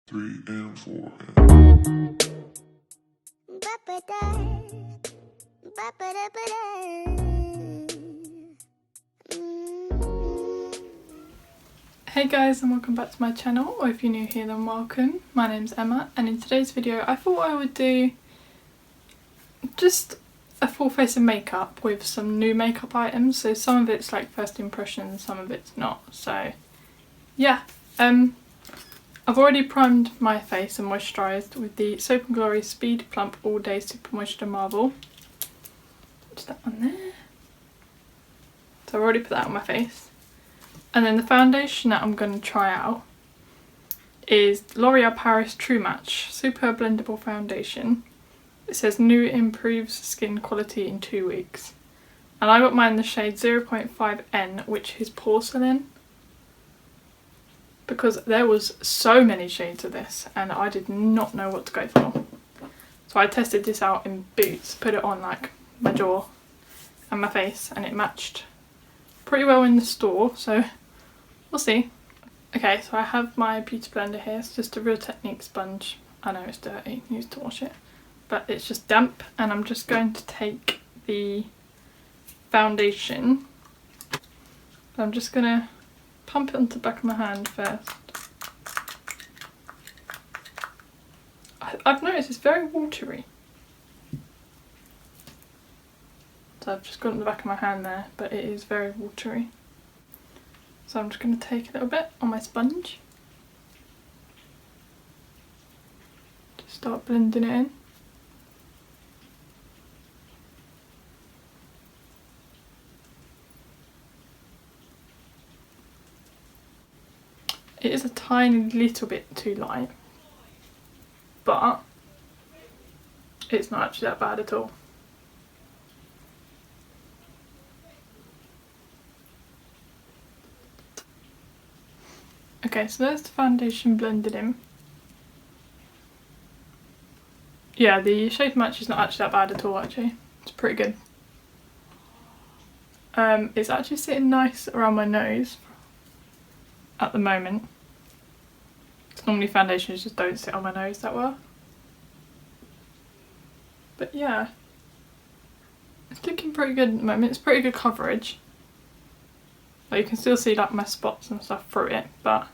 3 and 4. Hey guys, and welcome back to my channel, or if you're new here then welcome. My name's Emma, and in today's video I thought I would do just a full face of makeup with some new makeup items. So some of it's like first impressions, some of it's not. So yeah, I've already primed my face and moisturised with the Soap & Glory Speed Plump All Day Super Moisture Marble. Just that on there. So I've already put that on my face. And then the foundation that I'm going to try out is L'Oreal Paris True Match Super Blendable Foundation. It says new improves skin quality in 2 weeks. And I got mine in the shade 0.5N, which is porcelain. Because there was so many shades of this and I did not know what to go for. So I tested this out in Boots, put it on like my jaw and my face, and it matched pretty well in the store, so we'll see. Okay, so I have my beauty blender here. It's just a Real Technique sponge. I know it's dirty, used to wash it, but it's just damp, and I'm just going to take the foundation. I'm just gonna pump it onto the back of my hand first. I've noticed it's very watery. So I've just got it on the back of my hand there, but it is very watery. So I'm just going to take a little bit on my sponge. Just start blending it in. It is a tiny little bit too light, but it's not actually that bad at all. Okay, so there's the foundation blended in. Yeah, the shade match is not actually that bad at all actually. It's pretty good. It's actually sitting nice around my nose at the moment. Normally foundations just don't sit on my nose that well. But yeah, it's looking pretty good at the moment. It's pretty good coverage. Like, you can still see like my spots and stuff through it, but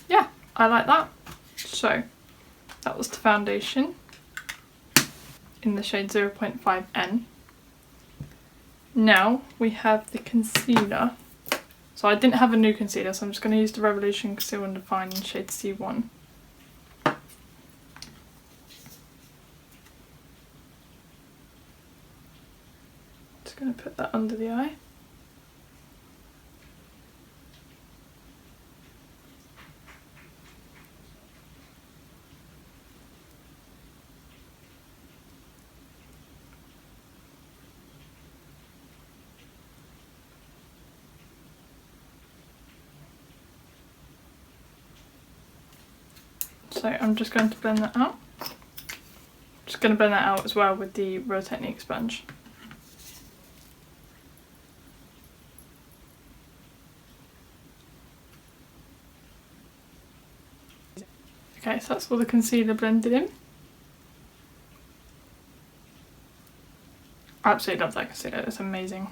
yeah, I like that. So that was the foundation in the shade 0.5N. Now we have the concealer. So I didn't have a new concealer, so I'm just going to use the Revolution Conceal and Define in shade C1. Just going to put that under the eye. So I'm just going to blend that out. Just going to blend that out as well with the Real Technique sponge. Okay, so that's all the concealer blended in. I absolutely love that concealer, it's amazing.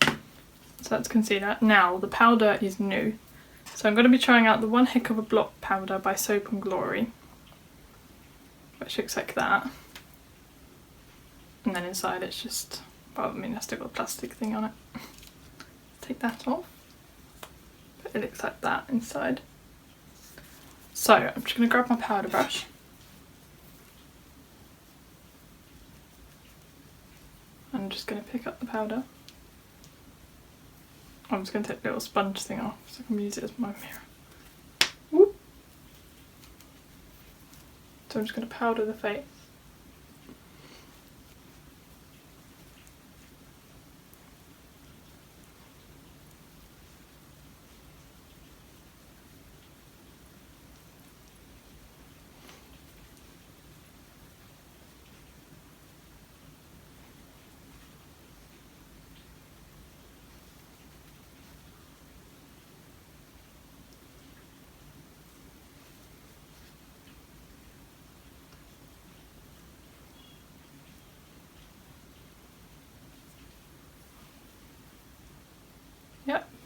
So that's concealer. Now the powder is new. So I'm going to be trying out the One Heck of a Blot powder by Soap & Glory, which looks like that. And then inside it's just, well, I mean, it's still got a plastic thing on it. Take that off. But it looks like that inside. So I'm just going to grab my powder brush. I'm just going to pick up the powder. I'm just going to take the little sponge thing off so I can use it as my mirror. Whoop. So I'm just going to powder the face.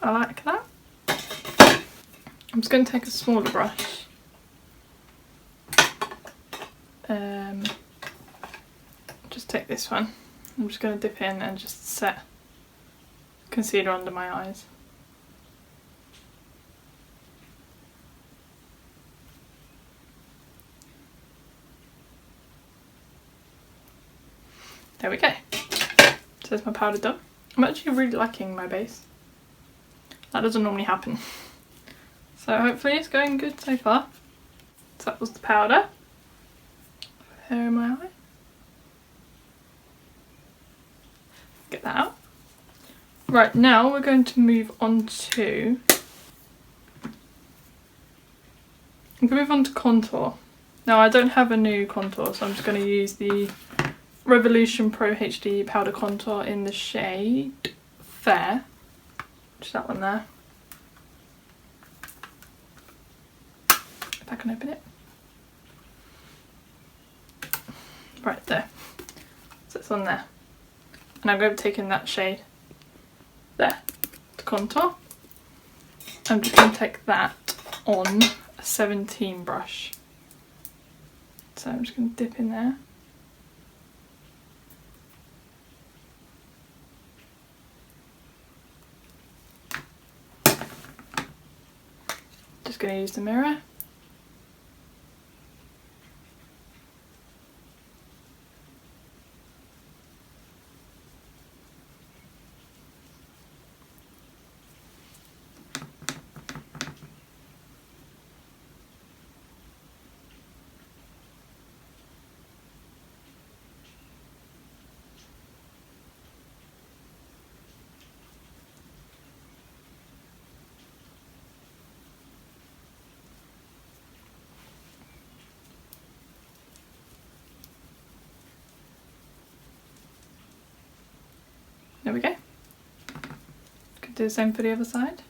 I like that. I'm just going to take a smaller brush. Just take this one. I'm just going to dip in and just set concealer under my eyes. There we go. So there's my powder done. I'm actually really liking my base. That doesn't normally happen. So hopefully it's going good so far. So that was the powder. There in my eye. Get that out. Right, now we're going to move on to... I'm going to move on to contour. Now I don't have a new contour, so I'm just going to use the Revolution Pro HD Powder Contour in the shade Fair. Just that one there. If I can open it. Right there. So it's on there. And I'm going to be taking that shade there to contour. I'm just going to take that on a 17 brush. So I'm just going to dip in there. Just going to use the mirror. There we go. Could do the same for the other side.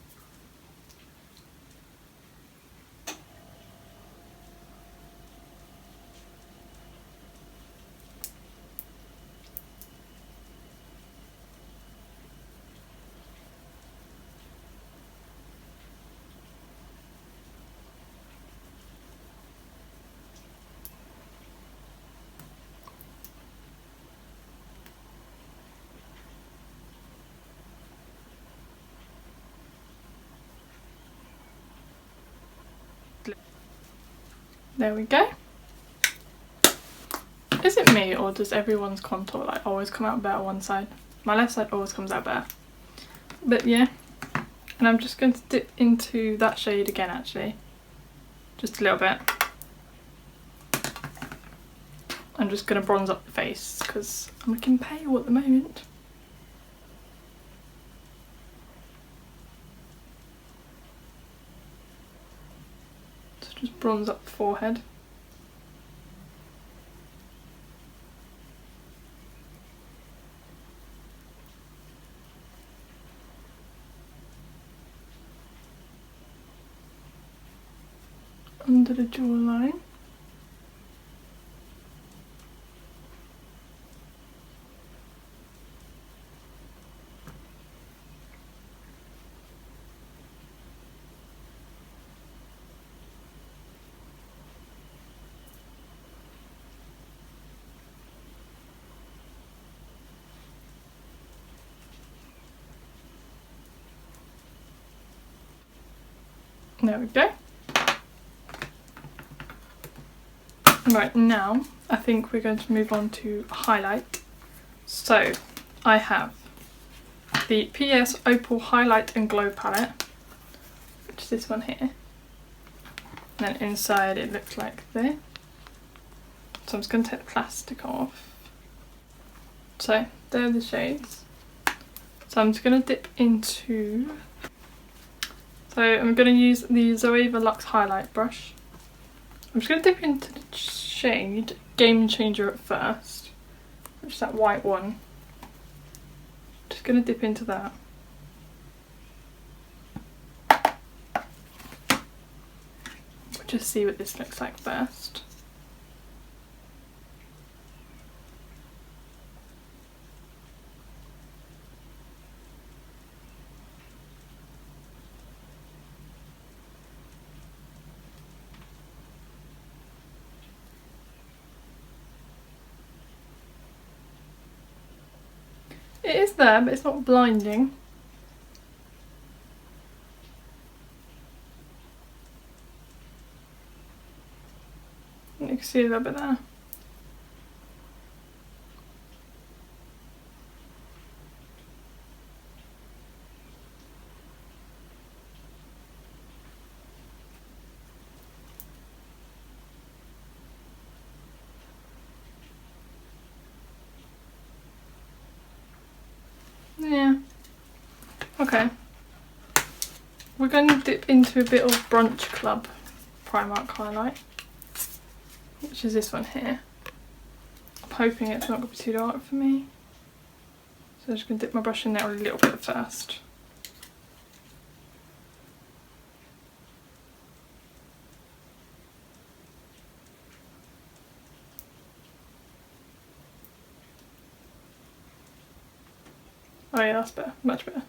There we go. Is it me, or does everyone's contour like always come out better one side? My left side always comes out better. But yeah, and I'm just going to dip into that shade again actually. Just a little bit. I'm just going to bronze up the face because I'm looking pale at the moment. Just bronze up the forehead. Under the jawline. There we go. Right, now I think we're going to move on to highlight. So I have the PS Opal Highlight and Glow palette, which is this one here. And then inside it looks like this. So I'm just going to take the plastic off. So there are the shades. So I'm just going to dip into... So I'm going to use the Zoeva Luxe highlight brush. I'm just going to dip into the shade Game Changer at first, which is that white one. Just going to dip into that. We'll just see what this looks like first. It is there, but it's not blinding. You can see a little bit there. Yeah. Okay. We're going to dip into a bit of Brunch Club Primark highlight, which is this one here. I'm hoping it's not going to be too dark for me. So I'm just going to dip my brush in there a little bit first. Oh yeah, that's better, much better.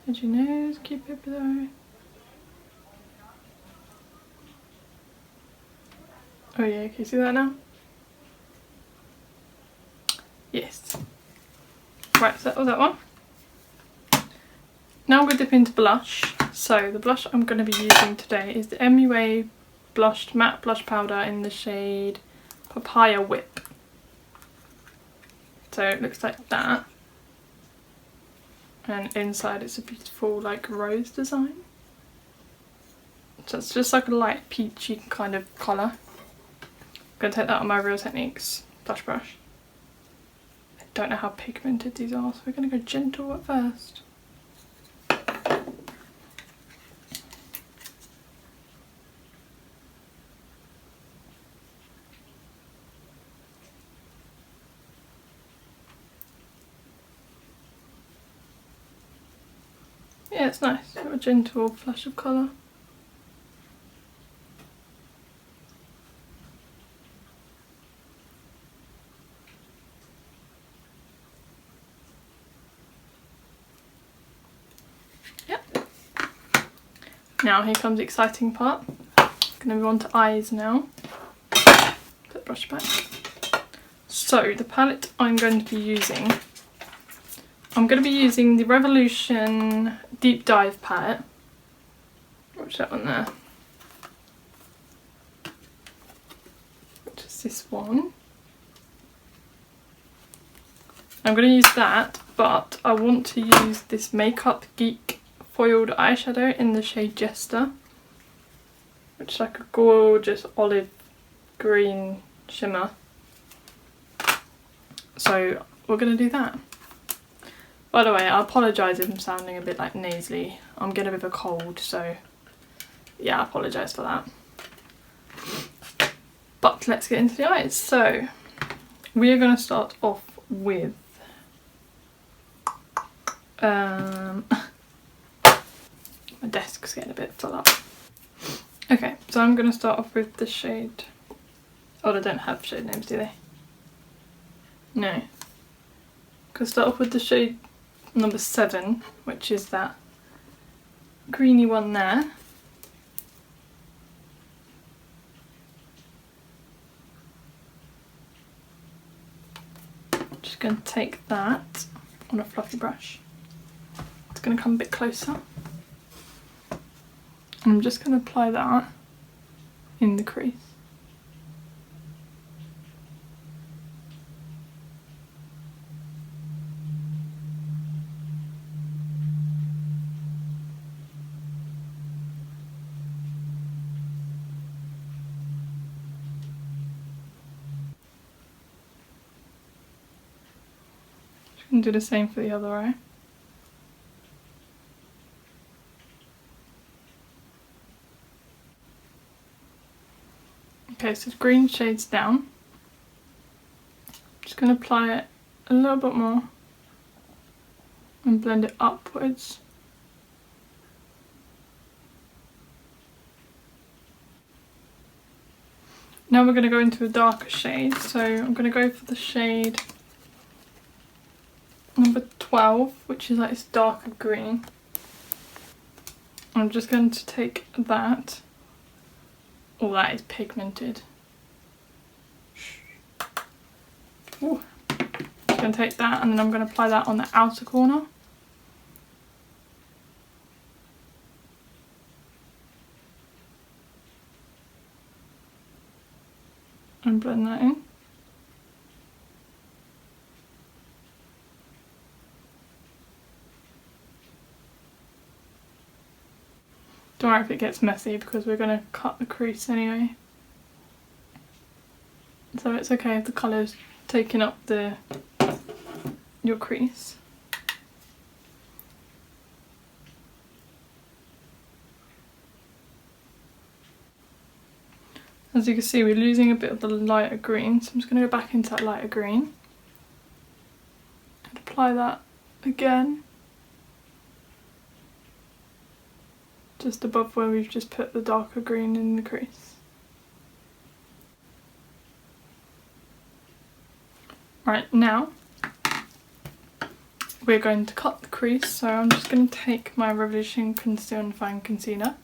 Edge your nose, keep it below. Oh yeah, can you see that now? Yes. Right, so that was that one. Now I'm going to dip into blush. So the blush I'm going to be using today is the MUA Blushed Matte Blush Powder in the shade Papaya Whip. So it looks like that. And inside it's a beautiful like rose design. So it's just like a light peachy kind of colour. I'm going to take that on my Real Techniques blush brush. I don't know how pigmented these are, so we're going to go gentle at first. Yeah, it's nice. Got a gentle flush of colour. Yep. Now here comes the exciting part. Going to move on to eyes now. Put the brush back. So the palette I'm going to be using, I'm going to be using the Revolution Deep Dive palette. Watch that one there. Which is this one. I'm going to use that, but I want to use this Makeup Geek foiled eyeshadow in the shade Jester, which is like a gorgeous olive green shimmer. So we're going to do that. By the way, I apologise if I'm sounding a bit like nasally. I'm getting a bit of a cold, so yeah, I apologise for that. But let's get into the eyes. So we are going to start off with my desk's getting a bit full up. Okay, so I'm going to start off with the shade. Oh, they don't have shade names, do they? No. Gonna start off with the shade number 7, which is that greeny one there. Just going to take that on a fluffy brush. It's going to come a bit closer. And I'm just going to apply that in the crease. And do the same for the other eye. Okay, so green shades down. Just going to apply it a little bit more and blend it upwards. Now we're going to go into a darker shade, so I'm going to go for the shade number 12, which is like this darker green. I'm just going to take that. Oh, that is pigmented. Ooh. I'm going to take that and then I'm going to apply that on the outer corner. And blend that in. Don't worry if it gets messy because we're going to cut the crease anyway. So it's okay if the colour's taking up your crease. As you can see, we're losing a bit of the lighter green, so I'm just going to go back into that lighter green and apply that again, just above where we've just put the darker green in the crease. Right, now we're going to cut the crease, so I'm just going to take my Revolution Conceal and Define Concealer.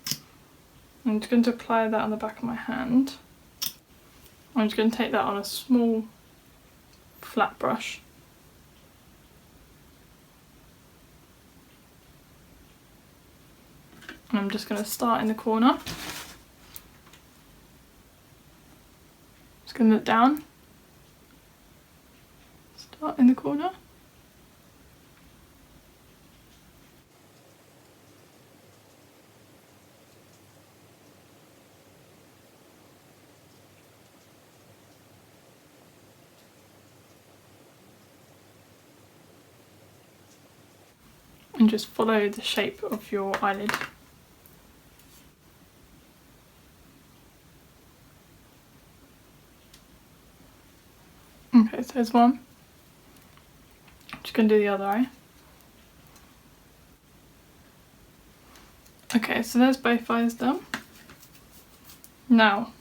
I'm just going to apply that on the back of my hand. I'm just going to take that on a small flat brush. And I'm just going to start in the corner. Just going to look down. Start in the corner. And just follow the shape of your eyelid. Okay, so there's one. Just gonna do the other eye. Okay, so there's both eyes done. Now,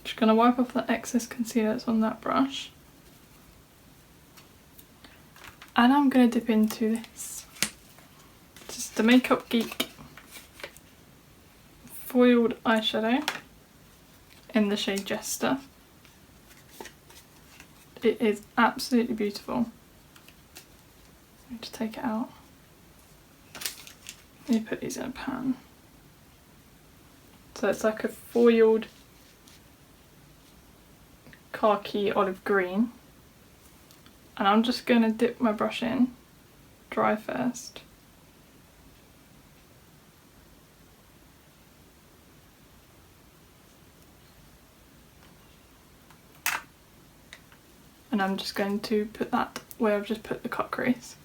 just gonna wipe off the excess concealer that's on that brush. And I'm gonna dip into this. Just the Makeup Geek foiled eyeshadow in the shade Jester. It is absolutely beautiful. Just take it out. And you put these in a pan. So it's like a foiled khaki olive green. And I'm just going to dip my brush in, dry first. And I'm just going to put that where I've just put the cut crease.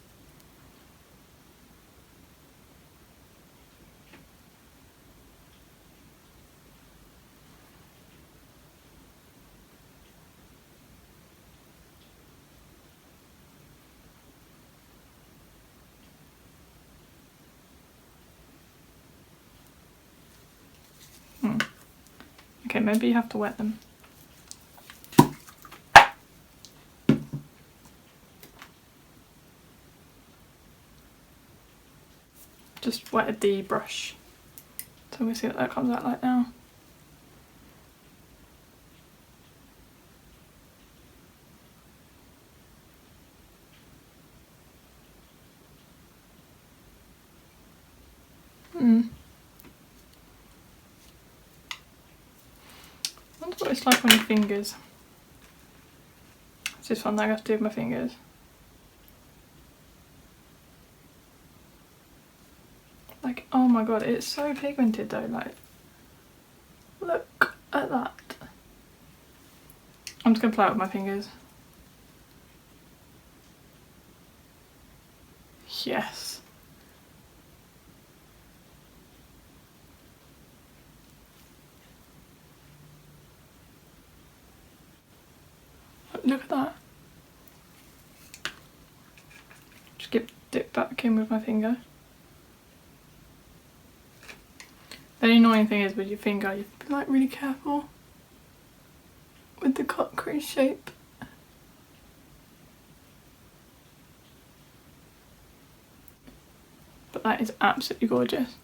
Okay, maybe you have to wet them. Just wetted the brush. So we'll see what that comes out like now. I wonder what it's like on your fingers. It's just one that I have to do with my fingers. Like, oh my god, it's so pigmented though, like, look at that. I'm just gonna apply it with my fingers. Yes. Look at that. Just dip back in with my finger. The only annoying thing is with your finger, you have to be like really careful with the cut crease shape. But that is absolutely gorgeous.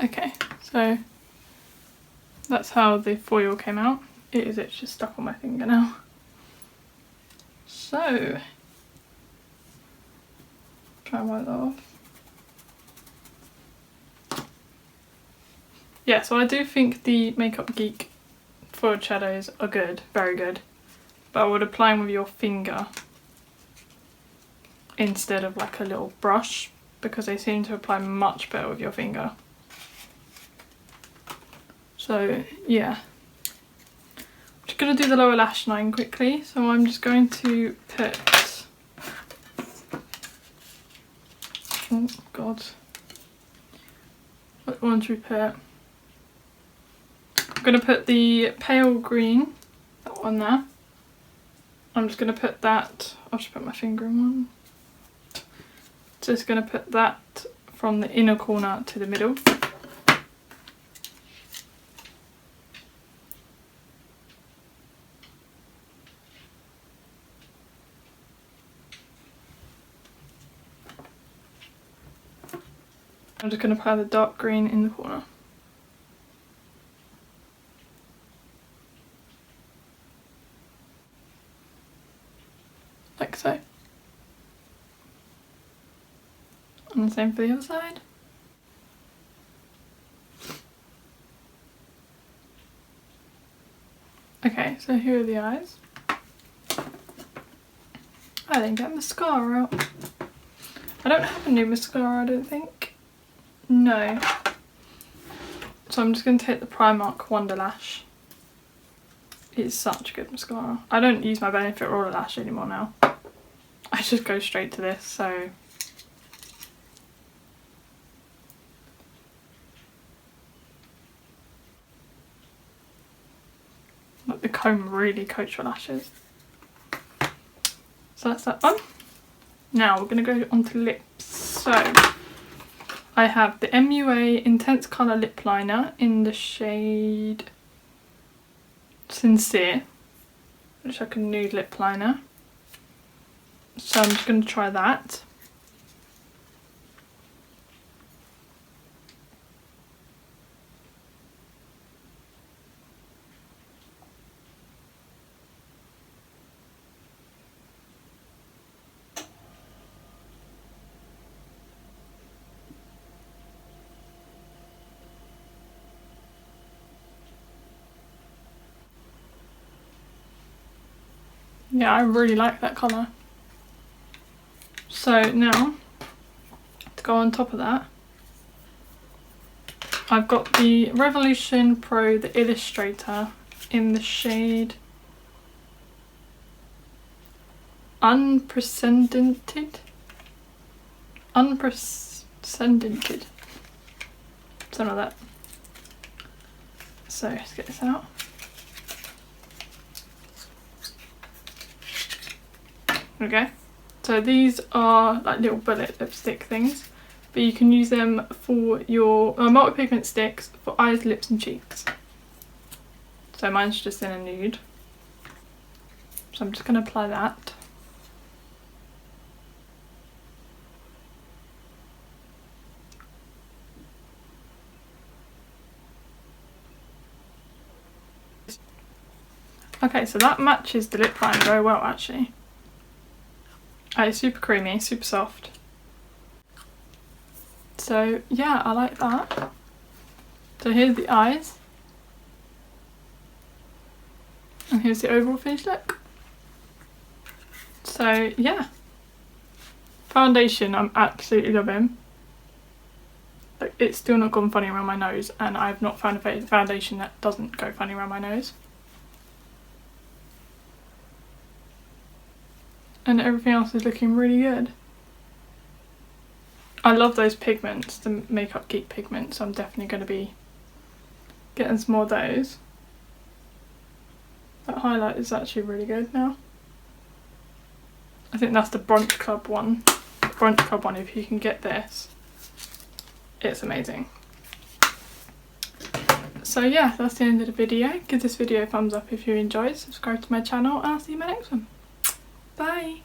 Okay, so that's how the foil came out. It's just stuck on my finger now. So, try and wipe that off. Yeah, so I do think the Makeup Geek foiled shadows are good, very good. But I would apply them with your finger instead of like a little brush, because they seem to apply much better with your finger. So yeah, I'm just going to do the lower lash line quickly. So I'm just going to put, oh god, what one should we put? I'm going to put the pale green, that one there. I'm just going to put that, I'll just put my finger in one. Just going to put that from the inner corner to the middle. I'm just going to apply the dark green in the corner. Like so. And the same for the other side. Okay, so here are the eyes. I didn't get mascara out. I don't have a new mascara, I don't think. No. So I'm just going to take the Primark Wonderlash. It's such a good mascara. I don't use my Benefit Roller Lash anymore now. I just go straight to this, so... Like the comb really coats your lashes. So that's that one. Now we're going to go on to lips. So I have the MUA Intense Colour Lip Liner in the shade Sincere, which is like a nude lip liner. So I'm just going to try that. Yeah, I really like that colour. So now, to go on top of that, I've got the Revolution Pro, the Illustrator, in the shade Unprecedented? Unprecedented. Something like that. So let's get this out. Okay, so these are like little bullet lipstick things, but you can use them for your multi-pigment sticks for eyes, lips and cheeks. So mine's just in a nude. So I'm just going to apply that. Okay, so that matches the lip line very well actually. It's super creamy, super soft. So yeah, I like that. So here's the eyes. And here's the overall finished look. So yeah. Foundation, I'm absolutely loving. Like, it's still not gone funny around my nose, and I've not found a foundation that doesn't go funny around my nose. And everything else is looking really good. I love those pigments, the Makeup Geek pigments, so I'm definitely going to be getting some more of those. That highlight is actually really good now. I think that's the Brunch Club one. Brunch Club one, if you can get this, it's amazing. So yeah, that's the end of the video. Give this video a thumbs up if you enjoyed, subscribe to my channel, and I'll see you in my next one. Bye!